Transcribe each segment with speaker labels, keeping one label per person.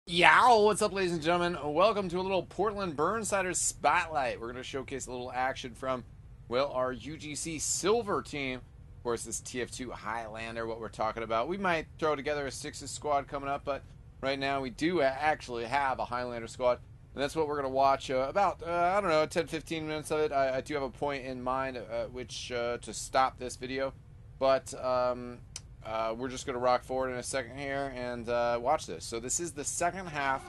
Speaker 1: Yow! What's up, ladies and gentlemen? Welcome to a little Portland Burnsiders spotlight. We're going to showcase a little action from, well, our UGC Silver team. Of course, this TF2 Highlander, what we're talking about. We might throw together a Sixes squad coming up, but right now we do actually have a Highlander squad. And that's what we're going to watch about, I don't know, 10-15 minutes of it. I do have a point in mind which to stop this video. But we're just going to rock forward in a second here and watch this. So this is the second half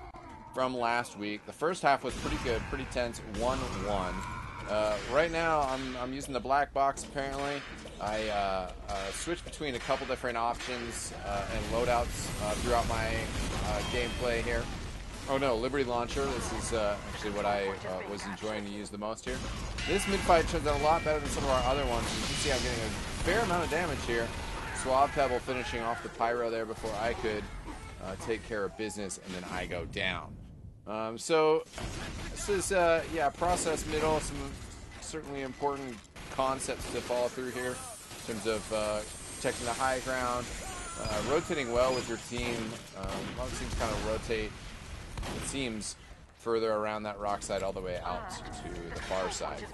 Speaker 1: from last week. The first half was pretty good, pretty tense, 1-1. Right now, I'm using the black box, apparently. I switched between a couple different options and loadouts throughout my gameplay here. Oh no, Liberty Launcher. This is actually what I was enjoying to use the most here. This mid-fight turns out a lot better than some of our other ones. You can see I'm getting a fair amount of damage here. Suave Pebble finishing off the Pyro there before I could take care of business, and then I go down. So this is, yeah, process middle, some certainly important concepts to follow through here in terms of protecting the high ground, rotating well with your team. A lot of teams kind of rotate, it seems, further around that rock side all the way out to the far side.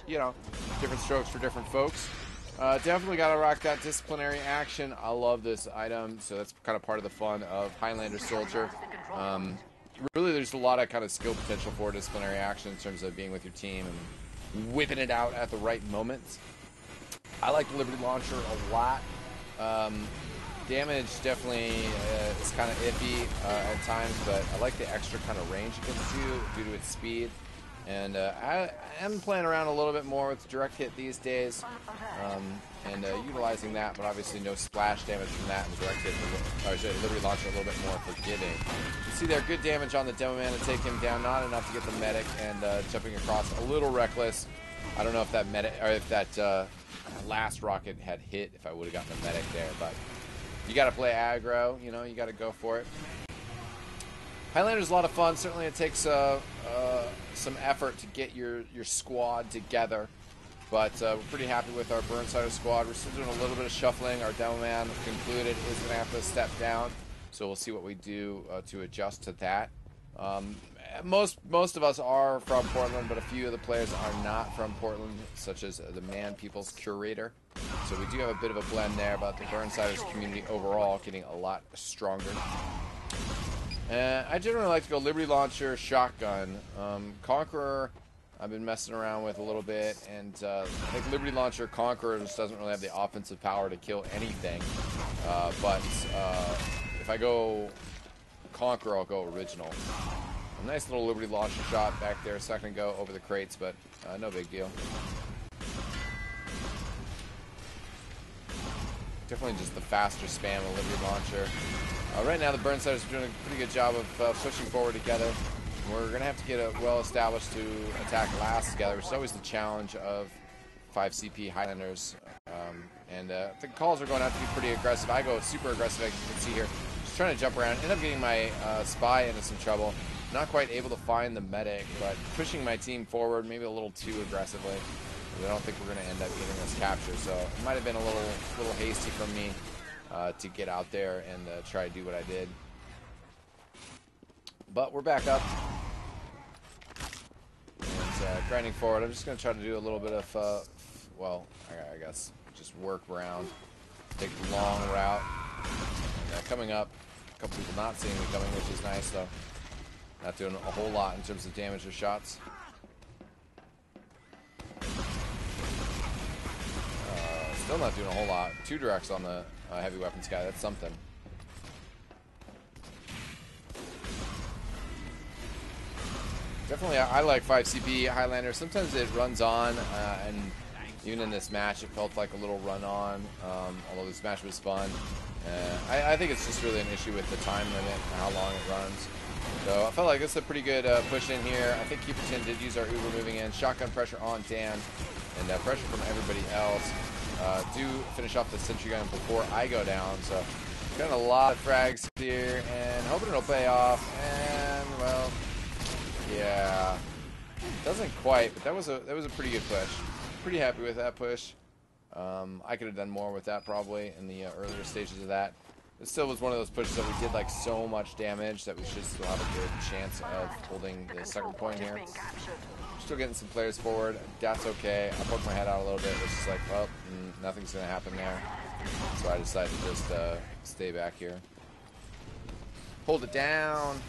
Speaker 1: You know, different strokes for different folks. Definitely got to rock that disciplinary action. I love this item, so that's kind of part of the fun of Highlander Soldier. Really, there's a lot of kind of skill potential for disciplinary action in terms of being with your team and whipping it out at the right moments. I like the Liberty Launcher a lot. Damage definitely is kind of iffy at times, but I like the extra kind of range it gives you due to its speed. And I am playing around a little bit more with direct hit these days, and utilizing that, but obviously no splash damage from that, and direct hit, or Liberty Launcher a little bit more forgiving. You see there, good damage on the Demo Man to take him down, not enough to get the medic, and jumping across a little reckless. I don't know if that medic, or if that last rocket had hit, if I would have gotten the medic there, but you got to play aggro, you know, you got to go for it. Highlander's a lot of fun. Certainly it takes some effort to get your squad together, but we're pretty happy with our Burnsider squad. We're still doing a little bit of shuffling. Our Demo Man concluded is going to have to step down, so we'll see what we do to adjust to that. Most of us are from Portland, but a few of the players are not from Portland, such as the Man People's Curator. So we do have a bit of a blend there, but the Burnsiders community overall getting a lot stronger. I generally like to go Liberty Launcher, Shotgun. Conqueror, I've been messing around with a little bit, and I think Liberty Launcher, Conqueror just doesn't really have the offensive power to kill anything. But if I go Conqueror, I'll go Original. A nice little Liberty Launcher shot back there, second to go over the crates, but no big deal. Definitely just the faster spam of Liberty Launcher. Right now the Burnsiders are doing a pretty good job of pushing forward together. We're going to have to get well established to attack last together, which is always the challenge of 5CP Highlanders. The calls are going to have to be pretty aggressive. I go super aggressive, as you can see here. Just trying to jump around. End up getting my spy into some trouble. Not quite able to find the medic, but pushing my team forward maybe a little too aggressively. I don't think we're going to end up getting this capture, so it might have been a little hasty from me to get out there and try to do what I did. But we're back up and grinding forward. I'm just going to try to do a little bit of, well, I guess just work around, take the long route. And, coming up, a couple people not seeing me coming, which is nice, though. Not doing a whole lot in terms of damage or shots. Still not doing a whole lot. 2 directs on the heavy weapons guy. That's something. Definitely, I like 5CP Highlander. Sometimes it runs on, and even in this match, it felt like a little run on. Although this match was fun, I think it's just really an issue with the time limit and how long it runs. So I felt like it's a pretty good push in here. I think Keeperton did use our Uber moving in. Shotgun pressure on Dan, and pressure from everybody else. Do finish off the sentry gun before I go down. So got a lot of frags here, and hoping it'll pay off. And well, yeah, doesn't quite, but that was a pretty good push. Pretty happy with that push. I could have done more with that probably in the earlier stages of that. This still was one of those pushes that we did like so much damage that we should still have a good chance of holding the second point here. Still getting some players forward. That's okay. I poked my head out a little bit. It's just like, well, nothing's going to happen there. So I decided to just stay back here. Hold it down.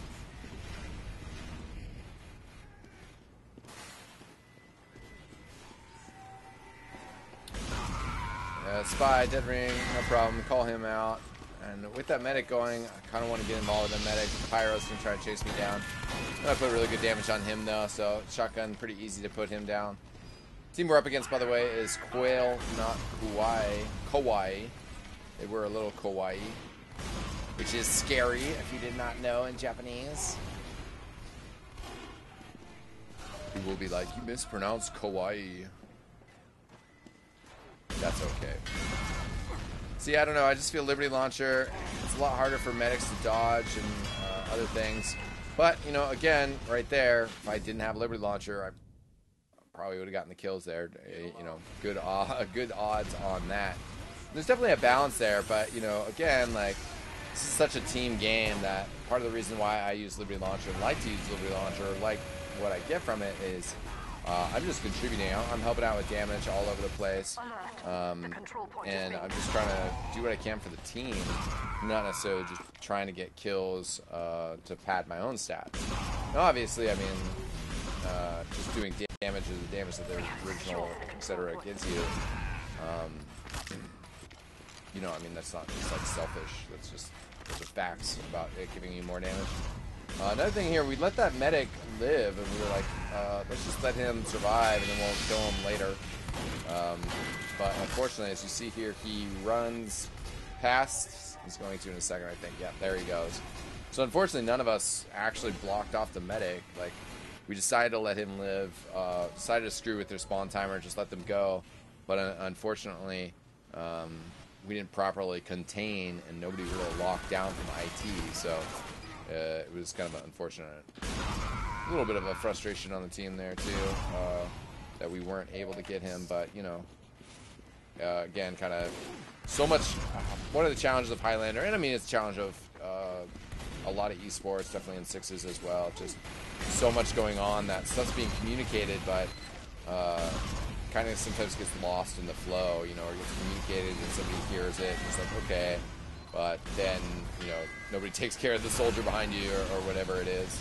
Speaker 1: Spy, dead ring, no problem. Call him out. And with that medic going, I kind of want to get involved with the medic. Pyro's going to try to chase me down. And I put really good damage on him, though, so shotgun, pretty easy to put him down. Team we're up against, by the way, is Quail, not Kawaii. Kawaii. They were a little Kawaii, which is scary if you did not know in Japanese. You will be like, you mispronounced Kawaii. That's okay. See, I don't know. I just feel Liberty Launcher, it's a lot harder for medics to dodge and other things. But, you know, again, right there, if I didn't have Liberty Launcher, I probably would have gotten the kills there. You know, good odds on that. There's definitely a balance there, but, you know, again, like, this is such a team game that part of the reason why I use Liberty Launcher and like to use Liberty Launcher, like what I get from it is I'm just contributing. I'm helping out with damage all over the place, and I'm just trying to do what I can for the team, not necessarily just trying to get kills to pad my own stats. Now, obviously, I mean, just doing damage is the damage that the original, etc. gives you. You know, I mean, that's not just like selfish. That's just those are facts about it giving you more damage. Another thing here, we let that medic live, and we were like, let's just let him survive, and then we'll kill him later. But unfortunately, as you see here, he runs past. He's going to in a second, I think. Yeah, there he goes. So unfortunately, none of us actually blocked off the medic. Like, we decided to let him live. Decided to screw with their spawn timer, just let them go. But unfortunately, we didn't properly contain, and nobody really locked down from IT. So. It was kind of unfortunate. A little bit of a frustration on the team there too, that we weren't able to get him. But you know, again, kind of so much. One of the challenges of Highlander, and I mean it's a challenge of a lot of esports, definitely in sixes as well. Just so much going on that stuff's being communicated, but kind of sometimes gets lost in the flow. You know, or gets communicated and somebody hears it and it's like, okay. But then, you know, nobody takes care of the soldier behind you or whatever it is.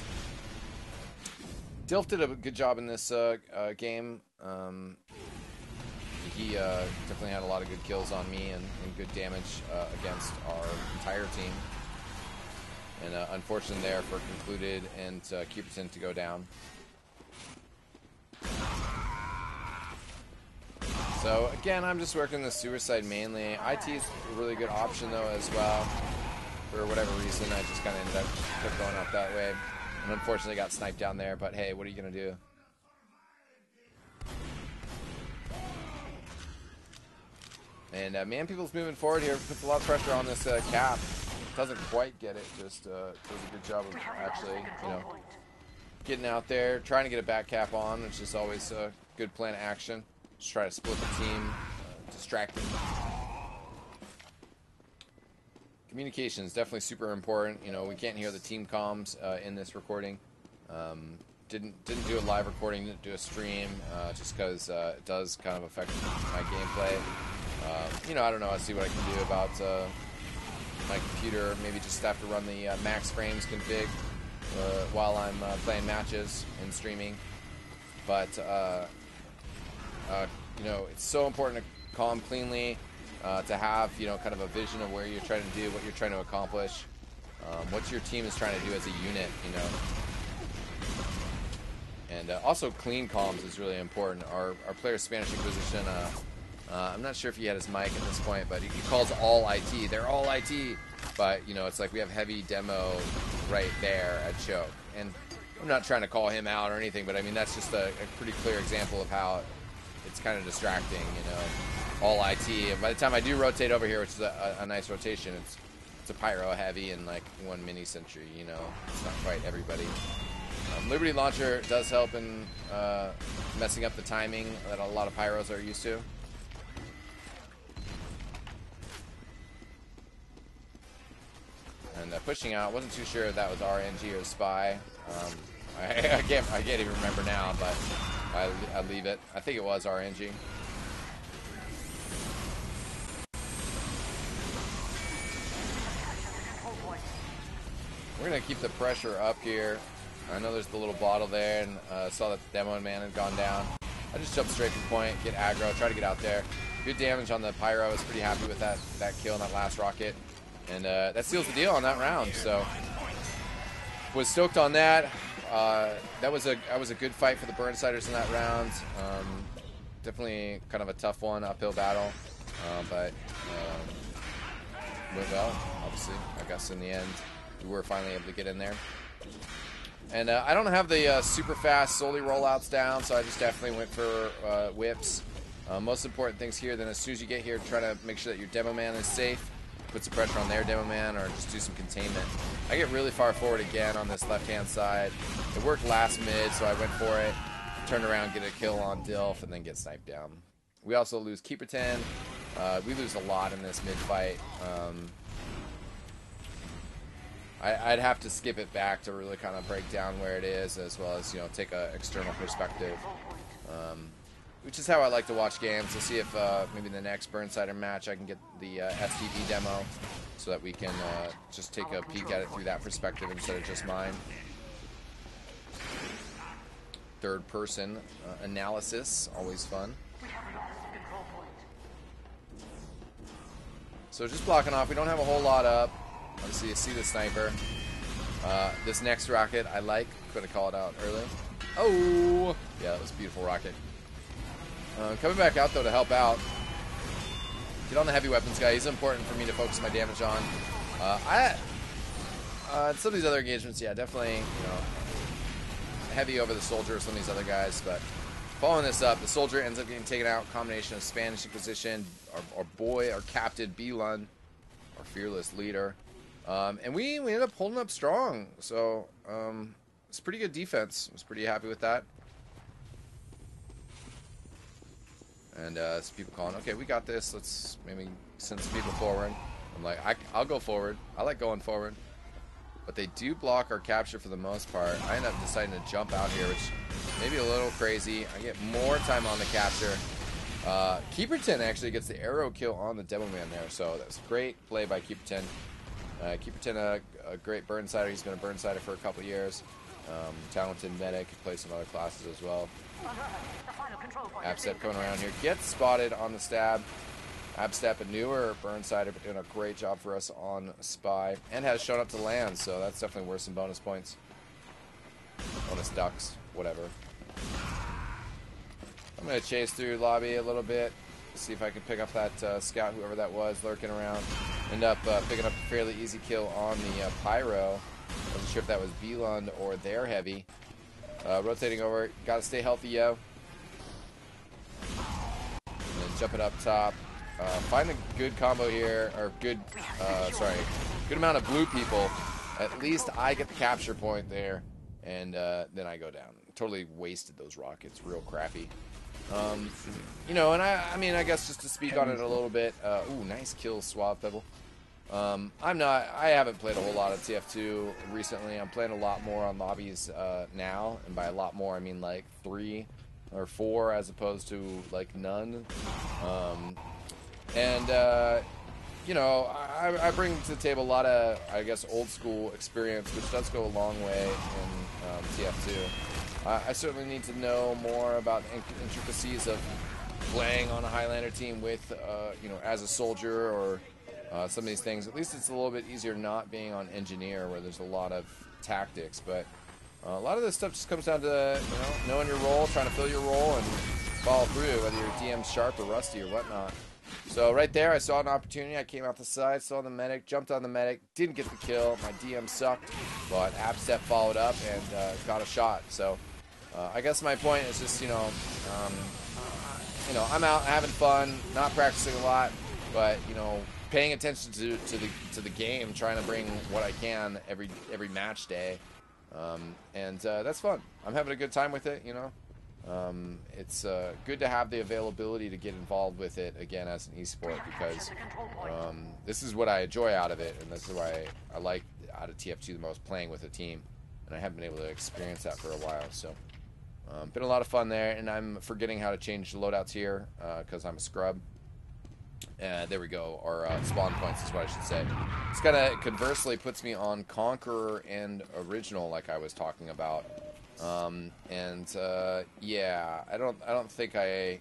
Speaker 1: Dilf did a good job in this game. He definitely had a lot of good kills on me and good damage against our entire team. And unfortunate there for Concluded and Cuperton to go down. So again, I'm just working the suicide mainly. IT is a really good option though as well. For whatever reason, I just kind of ended up kept going out that way, and unfortunately got sniped down there. But hey, what are you gonna do? And Man People's moving forward here. Puts a lot of pressure on this cap. Doesn't quite get it. Just does a good job of actually, you know, getting out there, trying to get a back cap on, which is always a good plan of action. Just try to split the team, distract them. Communication is definitely super important. You know, we can't hear the team comms in this recording. Didn't do a live recording, didn't do a stream, just because it does kind of affect my gameplay. You know, I don't know. I'll see what I can do about my computer. Maybe just have to run the max frames config while I'm playing matches and streaming. But you know, it's so important to call them cleanly, to have, you know, kind of a vision of where you're trying to do, what you're trying to accomplish, what your team is trying to do as a unit, you know. And also clean comms is really important. Our player's Spanish Inquisition, I'm not sure if he had his mic at this point, but he calls all IT. They're all IT. But, you know, it's like we have heavy demo right there at Choke. And I'm not trying to call him out or anything, but I mean, that's just a pretty clear example of how it's kind of distracting, you know, all IT. And by the time I do rotate over here, which is a nice rotation, it's a pyro heavy and like one mini sentry, you know, it's not quite everybody. Liberty Launcher does help in messing up the timing that a lot of pyros are used to. and pushing out. Wasn't too sure if that was RNG or Spy. I can't even remember now, but I leave it. I think it was RNG. We're gonna keep the pressure up here. I know there's the little bottle there, and saw that the demo man had gone down. I just jumped straight from point, get aggro, try to get out there. Good damage on the Pyro. I was pretty happy with that kill on that last rocket, and that seals the deal on that round. So was stoked on that. That was a good fight for the Burnsiders in that round. Definitely kind of a tough one, uphill battle, but went well. Obviously, I guess in the end we were finally able to get in there. And I don't have the super fast solely rollouts down, so I just definitely went for whips. Most important things here, then as soon as you get here, try to make sure that your demo man is safe. Put some pressure on their demo man, or just do some containment. I get really far forward again on this left-hand side. It worked last mid, so I went for it. Turned around, get a kill on Dilf, and then get sniped down. We also lose Keeper 10. We lose a lot in this mid fight. I'd have to skip it back to really kind of break down where it is, as well as, you know, take an external perspective. Which is how I like to watch games, to see if maybe the next Burnsider match I can get the STV demo, so that we can just take a peek at it through that perspective instead of just mine. Third person analysis, always fun. So just blocking off, we don't have a whole lot up. Obviously you see the sniper. This next rocket I like, could have called it out early. Oh! Yeah, that was a beautiful rocket. Coming back out though to help out. Get on the heavy weapons guy. He's important for me to focus my damage on. Some of these other engagements, yeah, definitely, you know, heavy over the soldier or some of these other guys. But following this up, the soldier ends up getting taken out. Combination of Spanish Inquisition, our boy, our captain Belun, our fearless leader, and we ended up holding up strong. So it's pretty good defense. I was pretty happy with that. And some people calling, okay, we got this. Let's maybe send some people forward. I'm like, I'll go forward. I like going forward. But they do block our capture for the most part. I end up deciding to jump out here, which may be a little crazy. I get more time on the capture. Keeper 10 actually gets the arrow kill on the demo man there. So that's a great play by Keeper 10. Keeper 10, a great Burnsider. He's been a Burnsider for a couple years. Talented medic. He plays some other classes as well. Abstep coming around here, gets spotted on the stab. Abstep, a newer Burnsider, but doing a great job for us on Spy, and has shown up to land, so that's definitely worth some bonus points. Bonus ducks, whatever. I'm going to chase through lobby a little bit, see if I can pick up that scout, whoever that was, lurking around. End up picking up a fairly easy kill on the Pyro. I wasn't sure if that was Belund or their heavy. Rotating over, gotta stay healthy, yo. And then jumping up top. Find a good combo here, or good amount of blue people. At least I get the capture point there, and then I go down. Totally wasted those rockets, real crappy. You know, and I mean, I guess just to speak on it a little bit. Ooh, nice kill, Suave Pebble. I haven't played a whole lot of TF2 recently. I'm playing a lot more on lobbies now, and by a lot more I mean like 3 or 4 as opposed to like none. You know, I bring to the table a lot of, I guess, old school experience, which does go a long way in TF2. I certainly need to know more about the intricacies of playing on a Highlander team with, you know, as a soldier, or some of these things. At least it's a little bit easier not being on engineer, where there's a lot of tactics. But a lot of this stuff just comes down to, you know, knowing your role, trying to fill your role, and follow through, whether your DM's sharp or rusty or whatnot. So right there, I saw an opportunity. I came out the side, saw the medic, jumped on the medic, didn't get the kill. My DM sucked, but Abstep followed up and got a shot. So I guess my point is just, you know, I'm out having fun, not practicing a lot, but, you know, paying attention to the game, trying to bring what I can every match day, and that's fun. I'm having a good time with it, you know. It's good to have the availability to get involved with it again as an esport, because this is what I enjoy out of it, and this is why I like out of TF2 the most, playing with a team, and I haven't been able to experience that for a while. So been a lot of fun there, and I'm forgetting how to change the loadouts here because I'm a scrub. There we go, or spawn points is what I should say. It's kind of conversely puts me on Conqueror and Original, like I was talking about. Yeah, I don't think I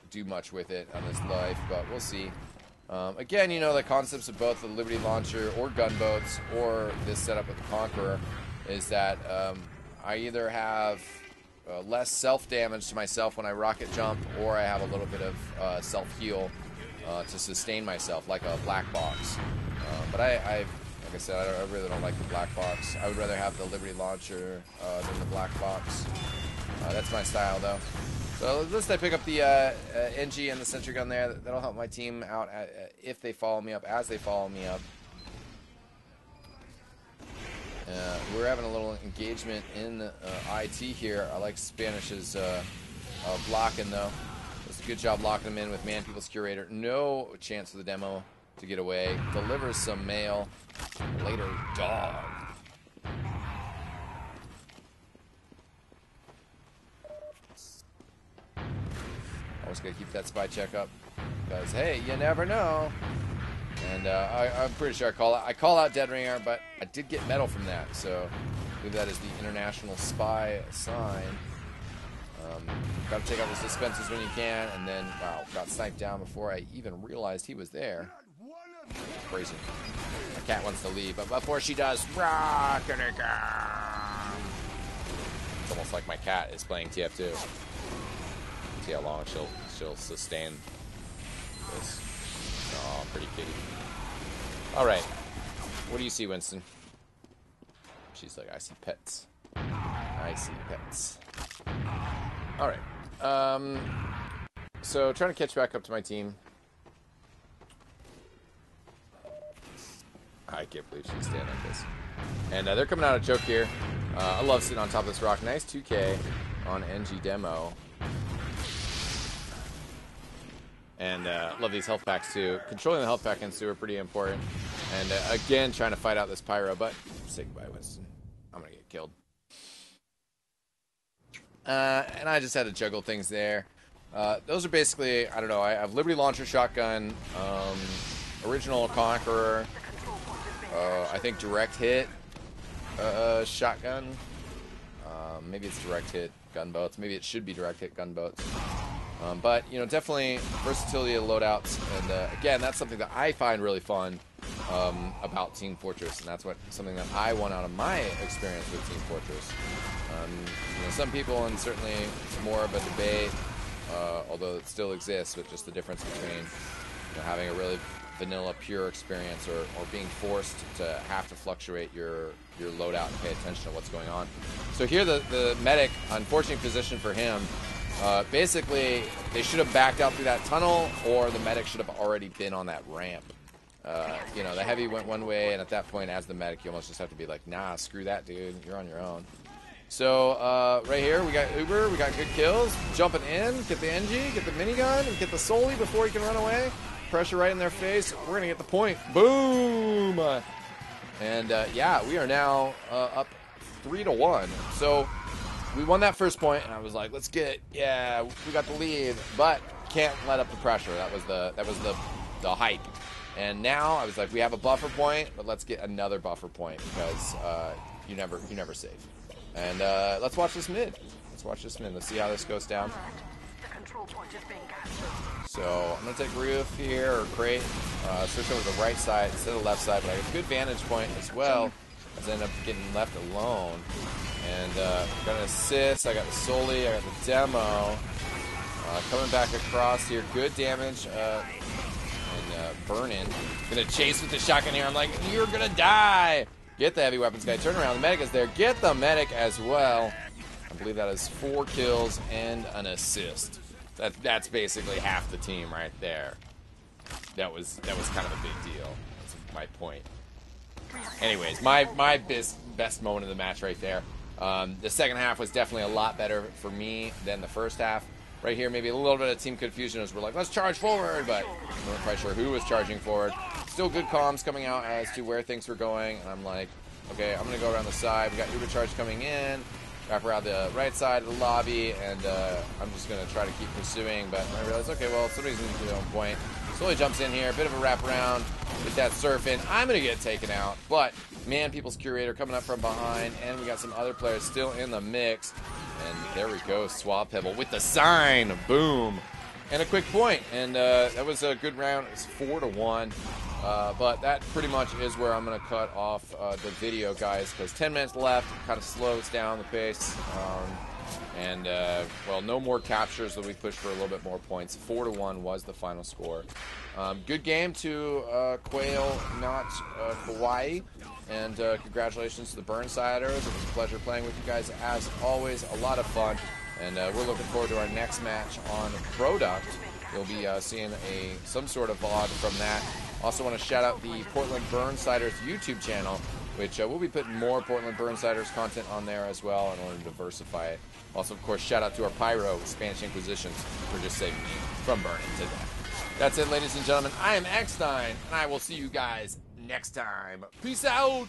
Speaker 1: do much with it on this life, but we'll see. Again, you know, the concepts of both the Liberty Launcher or gunboats or this setup with the Conqueror is that I either have less self-damage to myself when I rocket jump, or I have a little bit of self-heal to sustain myself, like a black box. But like I said, I really don't like the black box. I would rather have the Liberty Launcher than the black box. That's my style, though. So let's pick up the NG and the sentry gun there. That'll help my team out if they follow me up, as they follow me up. We're having a little engagement in IT here. I like Spanish's blocking, though. Does a good job locking him in with Man People's Curator. No chance for the demo to get away. Delivers some mail. Later, dog. Always gotta keep that spy check up, because hey, you never know. And I'm pretty sure I call out Dead Ringer, but I did get medal from that, so I believe that is the international spy sign. Got to take out the suspensors when you can, and then, wow, got sniped down before I even realized he was there. Crazy. My cat wants to leave, but before she does, rock and a gun. It's almost like my cat is playing TF2. See how long she'll sustain this. Oh, pretty kitty. All right. What do you see, Winston? She's like, I see pets. I see pets. All right. So trying to catch back up to my team. I can't believe she's standing like this. And they're coming out of choke here. I love sitting on top of this rock. Nice 2K on NG demo. And love these health packs too. Controlling the health pack in super pretty important. And again, trying to fight out this pyro, but say goodbye, Winston. I'm gonna get killed. And I just had to juggle things there. Those are basically, I don't know, I have Liberty Launcher shotgun, original Conqueror, I think direct hit shotgun. Maybe it's direct hit gunboats. Maybe it should be direct hit gunboats. But, you know, definitely versatility of loadouts. And, again, that's something that I find really fun about Team Fortress. And that's something that I want out of my experience with Team Fortress. You know, some people, and certainly it's more of a debate, although it still exists, but just the difference between, you know, having a really vanilla, pure experience or being forced to have to fluctuate your loadout and pay attention to what's going on. So here the medic, unfortunate position for him, basically, they should have backed out through that tunnel, or the medic should have already been on that ramp. You know, the heavy went one way, and at that point, as the medic, you almost just have to be like, nah, screw that, dude. You're on your own. So, right here, we got Uber. We got good kills. Jumping in, get the NG, get the minigun, and get the Soli before he can run away. Pressure right in their face. We're going to get the point. Boom! And, yeah, we are now up 3-1. So, we won that first point, and I was like, let's get it. Yeah, we got the lead, but can't let up the pressure. That was the hype. And now I was like, we have a buffer point, but let's get another buffer point, because you never save. And let's watch this mid. Let's see how this goes down. So I'm gonna take roof here or crate. Switch over to the right side instead of the left side, but I have a good vantage point as well, as I end up getting left alone. And got an assist. I got the Soli. I got the demo. Coming back across here, good damage. And burning. Gonna chase with the shotgun here. I'm like, you're gonna die. Get the heavy weapons guy. Turn around. The medic is there. Get the medic as well. I believe that is 4 kills and an assist. That's basically half the team right there. That was kind of a big deal. That's my point. Anyways, my best moment of the match right there. The second half was definitely a lot better for me than the first half. Right here, maybe a little bit of team confusion as we're like, let's charge forward, but we weren't quite sure who was charging forward. still good comms coming out as to where things were going, and I'm like, okay, I'm going to go around the side. We got Uber Charge coming in, wrap around the right side of the lobby, and I'm just going to try to keep pursuing, but I realized, okay, well, somebody's going to get on point. Slowly jumps in here, a bit of a wraparound, get that surf in. I'm going to get taken out, but man, People's Curator coming up from behind, and we got some other players still in the mix. And there we go, Swab Pebble with the sign, boom, and a quick point. And that was a good round. It's 4-1, but that pretty much is where I'm going to cut off the video, guys, because 10 minutes left, kind of slows down the pace. Well, no more captures, so we pushed for a little bit more points. 4-1 was the final score. Good game to Quail, not Kawaii. And congratulations to the Burnsiders. It was a pleasure playing with you guys as always. A lot of fun. And we're looking forward to our next match on Product. You'll be seeing some sort of vlog from that. Also want to shout out the Portland Burnsiders YouTube channel, which we'll be putting more Portland Burnsiders content on there as well in order to diversify it. Also, of course, shout out to our Pyro, Spanish Inquisitions, for just saving me from burning to death. That's it, ladies and gentlemen. I am eXtine, and I will see you guys next time. Peace out!